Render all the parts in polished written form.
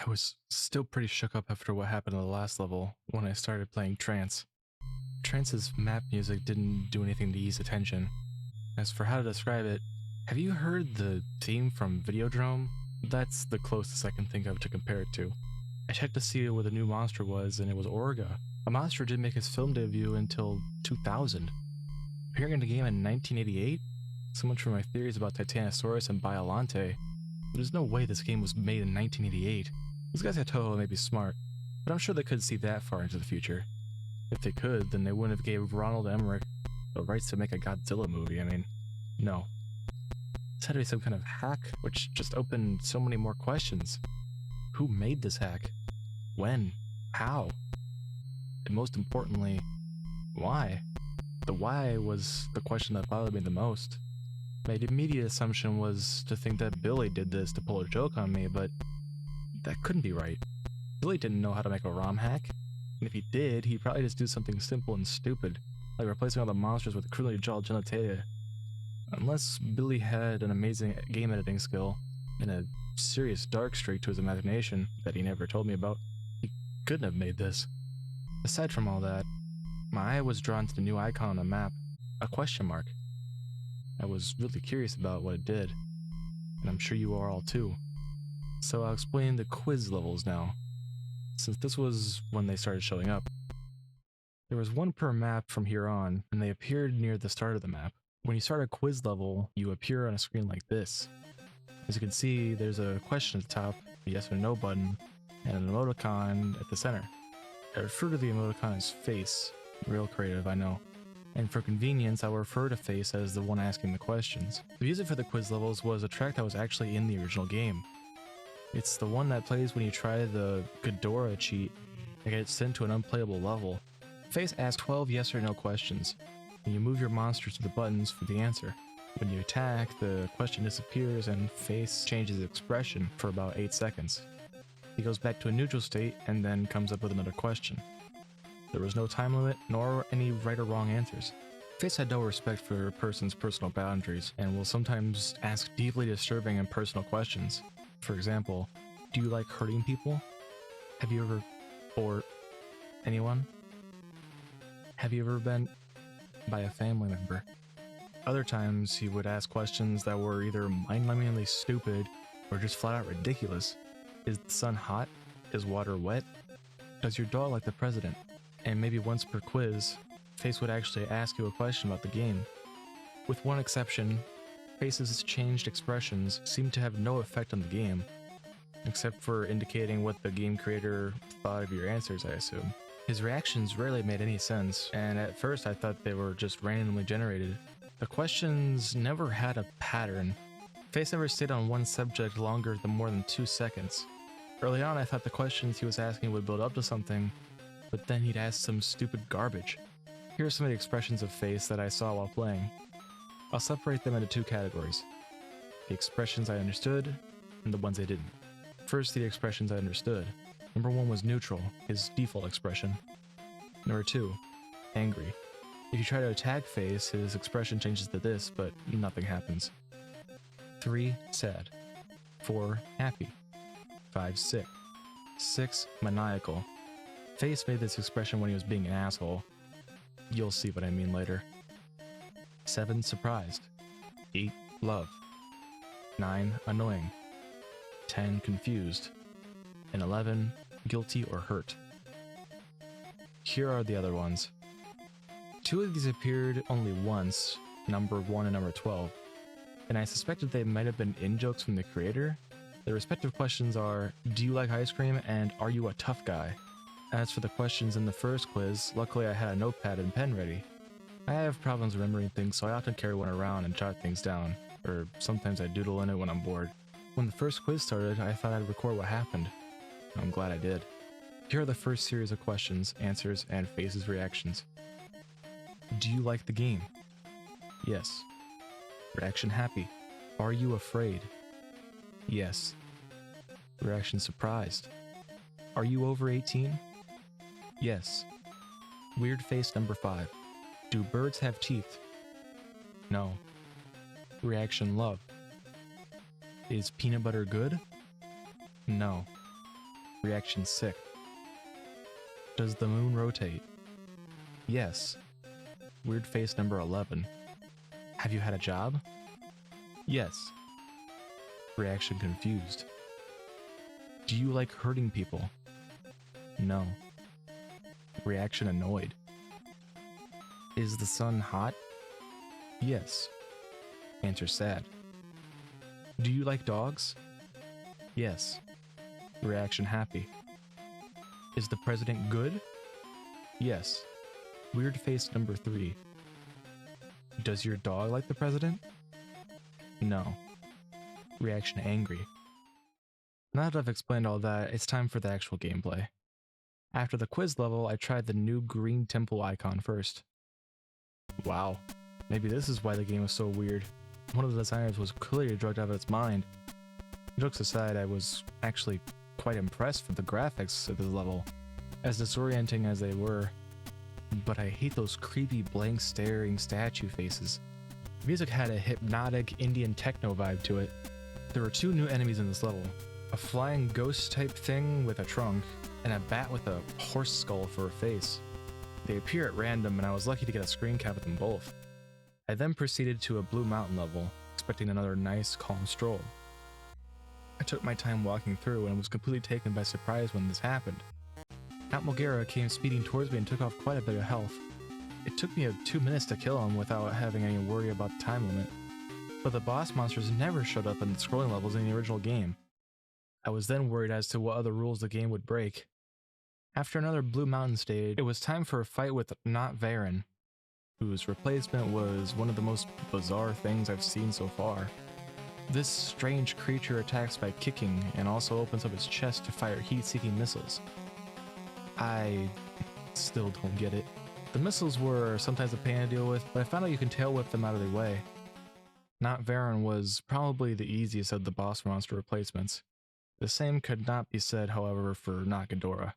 I was still pretty shook up after what happened in the last level when I started playing Trance. Trance's map music didn't do anything to ease attention. As for how to describe it, have you heard the theme from Videodrome? That's the closest I can think of to compare it to. I checked to see what the new monster was, and it was Orga. A monster didn't make his film debut until 2000. Appearing in the game in 1988? So much for my theories about Titanosaurus and Biolante. There's no way this game was made in 1988. These guys at Toho may be smart, but I'm sure they couldn't see that far into the future. If they could, then they wouldn't have gave Ronald Emmerich the rights to make a Godzilla movie. I mean, no. This had to be some kind of hack, which just opened so many more questions. Who made this hack? When? How? And most importantly, why? The why was the question that bothered me the most. My immediate assumption was to think that Billy did this to pull a joke on me, but that couldn't be right. Billy didn't know how to make a ROM hack, and if he did, he'd probably just do something simple and stupid, like replacing all the monsters with crudely jawed genitalia. Unless Billy had an amazing game editing skill, and a serious dark streak to his imagination that he never told me about, he couldn't have made this. Aside from all that, my eye was drawn to the new icon on the map, a question mark. I was really curious about what it did, and I'm sure you are all too. So I'll explain the quiz levels now, since this was when they started showing up. There was one per map from here on, and they appeared near the start of the map. When you start a quiz level, you appear on a screen like this. As you can see, there's a question at the top, a yes or no button, and an emoticon at the center. I refer to the emoticon as face. Real creative, I know. And for convenience, I will refer to face as the one asking the questions. The music for the quiz levels was a track that was actually in the original game. It's the one that plays when you try the Ghidorah cheat and get sent to an unplayable level. Face asks 12 yes or no questions, and you move your monsters to the buttons for the answer. When you attack, the question disappears and Face changes expression for about 8 seconds. He goes back to a neutral state and then comes up with another question. There was no time limit, nor any right or wrong answers. Face had no respect for a person's personal boundaries, and will sometimes ask deeply disturbing and personal questions. For example, do you like hurting people? Have you ever... or... anyone? Have you ever been... by a family member? Other times, he would ask questions that were either mind-numbingly stupid, or just flat out ridiculous. Is the sun hot? Is water wet? Does your dog like the president? And maybe once per quiz, Face would actually ask you a question about the game. With one exception, Face's changed expressions seem to have no effect on the game, except for indicating what the game creator thought of your answers, I assume. His reactions rarely made any sense, and at first I thought they were just randomly generated. The questions never had a pattern. Face never stayed on one subject longer than more than 2 seconds. Early on I thought the questions he was asking would build up to something, but then he'd ask some stupid garbage. Here are some of the expressions of Face that I saw while playing. I'll separate them into 2 categories. The expressions I understood, and the ones I didn't. First, the expressions I understood. Number 1 was neutral, his default expression. Number 2, angry. If you try to attack Face, his expression changes to this, but nothing happens. 3, sad. 4, happy. 5, sick. 6, maniacal. Face made this expression when he was being an asshole. You'll see what I mean later. 7, surprised. 8, love. 9, annoying. 10, confused. And 11, guilty or hurt. Here are the other ones. 2 of these appeared only once, number 1 and number 12, and I suspected they might have been in-jokes from the creator. The respective questions are, do you like ice cream, and are you a tough guy? As for the questions in the first quiz, luckily I had a notepad and pen ready. I have problems remembering things, so I often carry one around and jot things down, or sometimes I doodle in it when I'm bored. When the first quiz started, I thought I'd record what happened. I'm glad I did. Here are the first series of questions, answers, and Face's reactions. Do you like the game? Yes. Reaction happy. Are you afraid? Yes. Reaction surprised. Are you over 18? Yes. Weird face number 5. Do birds have teeth? No. Reaction love. Is peanut butter good? No. Reaction sick. Does the moon rotate? Yes. Weird face number 11. Have you had a job? Yes. Reaction confused. Do you like hurting people? No. Reaction annoyed. Is the sun hot? Yes. Answer sad. Do you like dogs? Yes. Reaction happy. Is the president good? Yes. Weird face number 3. Does your dog like the president? No. Reaction angry. Now that I've explained all that, it's time for the actual gameplay. After the quiz level, I tried the new green temple icon first. Wow. Maybe this is why the game was so weird. One of the designers was clearly drugged out of its mind. Jokes aside, I was actually quite impressed with the graphics of this level, as disorienting as they were. But I hate those creepy blank staring statue faces. The music had a hypnotic Indian techno vibe to it. There were 2 new enemies in this level, a flying ghost type thing with a trunk, and a bat with a horse skull for a face. They appear at random and I was lucky to get a screen cap of them both. I then proceeded to a Blue Mountain level, expecting another nice calm stroll. I took my time walking through and was completely taken by surprise when this happened. Mount Mogera came speeding towards me and took off quite a bit of health. It took me 2 minutes to kill him without having any worry about the time limit. But the boss monsters never showed up in the scrolling levels in the original game. I was then worried as to what other rules the game would break. After another Blue Mountain stage, it was time for a fight with Not Varen, whose replacement was one of the most bizarre things I've seen so far. This strange creature attacks by kicking and also opens up its chest to fire heat-seeking missiles. I still don't get it. The missiles were sometimes a pain to deal with, but I found out you can tail whip them out of their way. Not Varen was probably the easiest of the boss monster replacements. The same could not be said, however, for Not Ghidorah.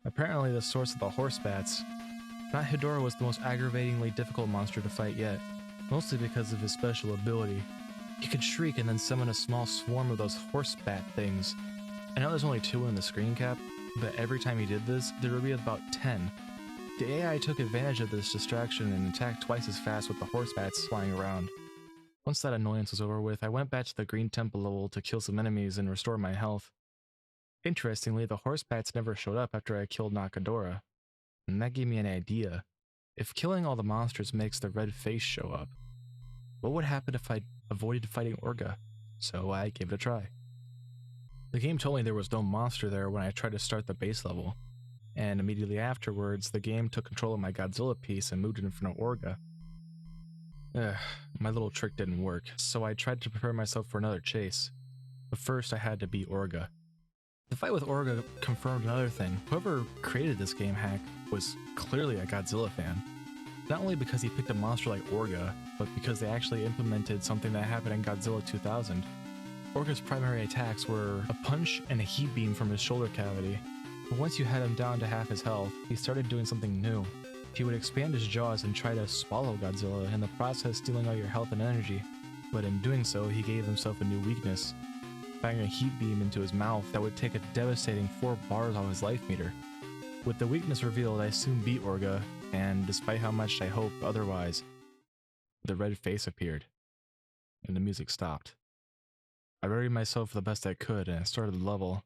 Apparently the source of the horse bats, Not Ghidorah was the most aggravatingly difficult monster to fight yet, mostly because of his special ability. He could shriek and then summon a small swarm of those horse bat things. I know there's only 2 in the screen cap, but every time he did this, there would be about 10. The AI took advantage of this distraction and attacked twice as fast with the horse bats flying around. Once that annoyance was over with, I went back to the green temple level to kill some enemies and restore my health. Interestingly, the horse bats never showed up after I killed Not Ghidorah, and that gave me an idea. If killing all the monsters makes the red face show up, what would happen if I avoided fighting Orga? So I gave it a try. The game told me there was no monster there when I tried to start the base level, and immediately afterwards, the game took control of my Godzilla piece and moved it in front of Orga. My little trick didn't work, so I tried to prepare myself for another chase. But first I had to beat Orga. The fight with Orga confirmed another thing. Whoever created this game hack was clearly a Godzilla fan. Not only because he picked a monster like Orga, but because they actually implemented something that happened in Godzilla 2000. Orga's primary attacks were a punch and a heat beam from his shoulder cavity. But once you had him down to half his health, he started doing something new. He would expand his jaws and try to swallow Godzilla, in the process stealing all your health and energy. But in doing so, he gave himself a new weakness, firing a heat beam into his mouth that would take a devastating 4 bars off his life meter. With the weakness revealed, I soon beat Orga, and despite how much I hoped otherwise, the red face appeared, and the music stopped. I readied myself the best I could, and I started the level.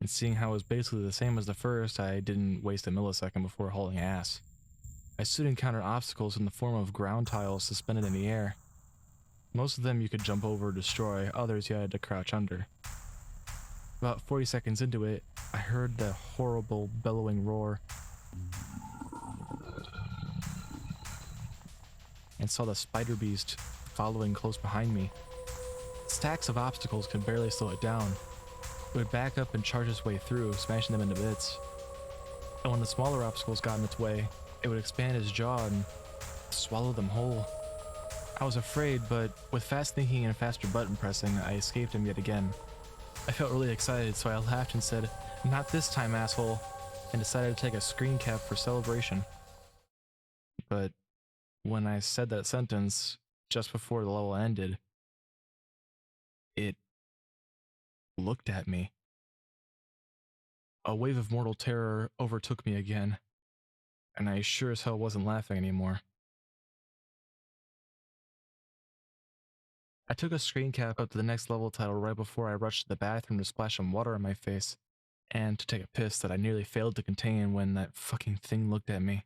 And seeing how it was basically the same as the first, I didn't waste a millisecond before hauling ass. I soon encountered obstacles in the form of ground tiles suspended in the air. Most of them you could jump over or destroy, others you had to crouch under. About 40 seconds into it, I heard the horrible bellowing roar and saw the spider beast following close behind me. Stacks of obstacles could barely slow it down. It would back up and charge its way through, smashing them into bits. And when the smaller obstacles got in its way, it would expand its jaw and swallow them whole. I was afraid, but with fast thinking and faster button pressing, I escaped him yet again. I felt really excited, so I laughed and said, "Not this time, asshole," and decided to take a screen cap for celebration. But when I said that sentence, just before the level ended, it looked at me. a wave of mortal terror overtook me again, and I sure as hell wasn't laughing anymore. I took a screen cap up to the next level title right before I rushed to the bathroom to splash some water on my face, and to take a piss that I nearly failed to contain when that fucking thing looked at me.